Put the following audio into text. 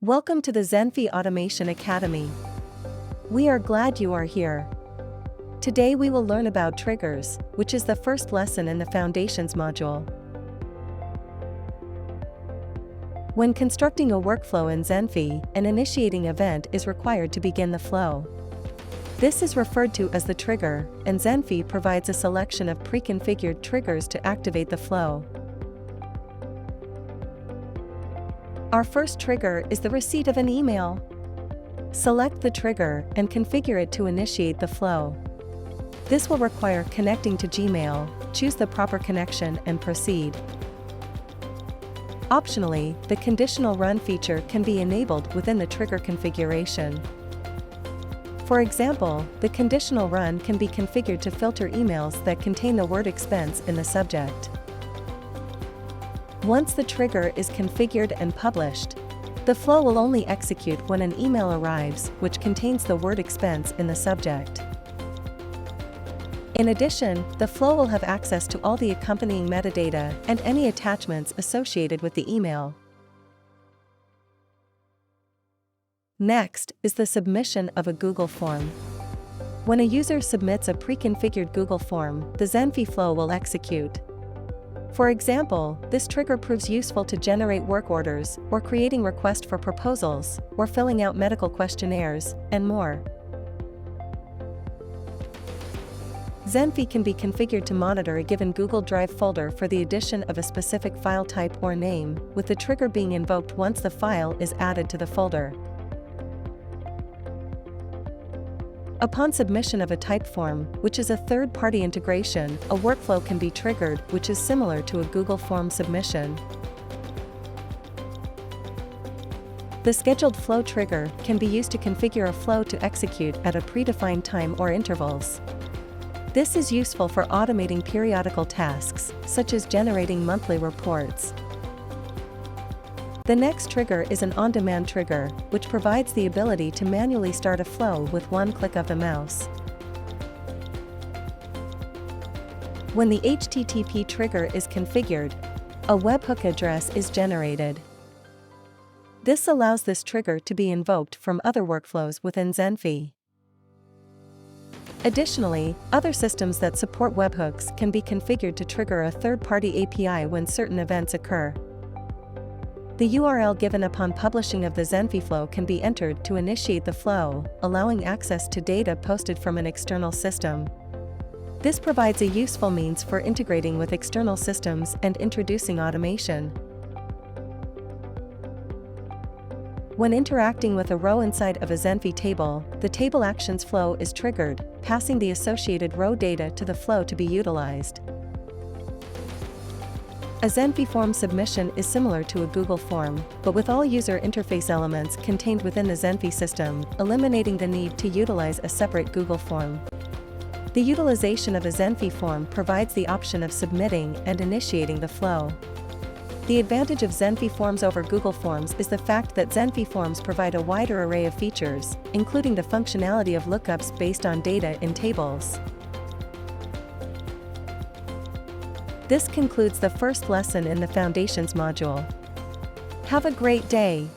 Welcome to the Zenphi Automation Academy. We are glad you are here. Today we will learn about triggers, which is the first lesson in the Foundations module. When constructing a workflow in Zenphi, an initiating event is required to begin the flow. This is referred to as the trigger, and Zenphi provides a selection of pre-configured triggers to activate the flow. Our first trigger is the receipt of an email. Select the trigger and configure it to initiate the flow. This will require connecting to Gmail, choose the proper connection and proceed. Optionally, the conditional run feature can be enabled within the trigger configuration. For example, the conditional run can be configured to filter emails that contain the word expense in the subject. Once the trigger is configured and published, the flow will only execute when an email arrives which contains the word expense in the subject. In addition, the flow will have access to all the accompanying metadata and any attachments associated with the email. Next is the submission of a Google form. When a user submits a pre-configured Google form, the Zenphi flow will execute. For example, this trigger proves useful to generate work orders, or creating requests for proposals, or filling out medical questionnaires, and more. Zenphi can be configured to monitor a given Google Drive folder for the addition of a specific file type or name, with the trigger being invoked once the file is added to the folder. Upon submission of a type form, which is a third-party integration, a workflow can be triggered, which is similar to a Google form submission. The scheduled flow trigger can be used to configure a flow to execute at a predefined time or intervals. This is useful for automating periodical tasks, such as generating monthly reports. The next trigger is an on-demand trigger, which provides the ability to manually start a flow with one click of the mouse. When the HTTP trigger is configured, a webhook address is generated. This allows this trigger to be invoked from other workflows within Zenphi. Additionally, other systems that support webhooks can be configured to trigger a third-party API when certain events occur. The URL given upon publishing of the Zenphi flow can be entered to initiate the flow, allowing access to data posted from an external system. This provides a useful means for integrating with external systems and introducing automation. When interacting with a row inside of a Zenphi table, the table actions flow is triggered, passing the associated row data to the flow to be utilized. A Zenphi form submission is similar to a Google form, but with all user interface elements contained within the Zenphi system, eliminating the need to utilize a separate Google form. The utilization of a Zenphi form provides the option of submitting and initiating the flow. The advantage of Zenphi forms over Google Forms is the fact that Zenphi forms provide a wider array of features, including the functionality of lookups based on data in tables. This concludes the first lesson in the Foundations module. Have a great day.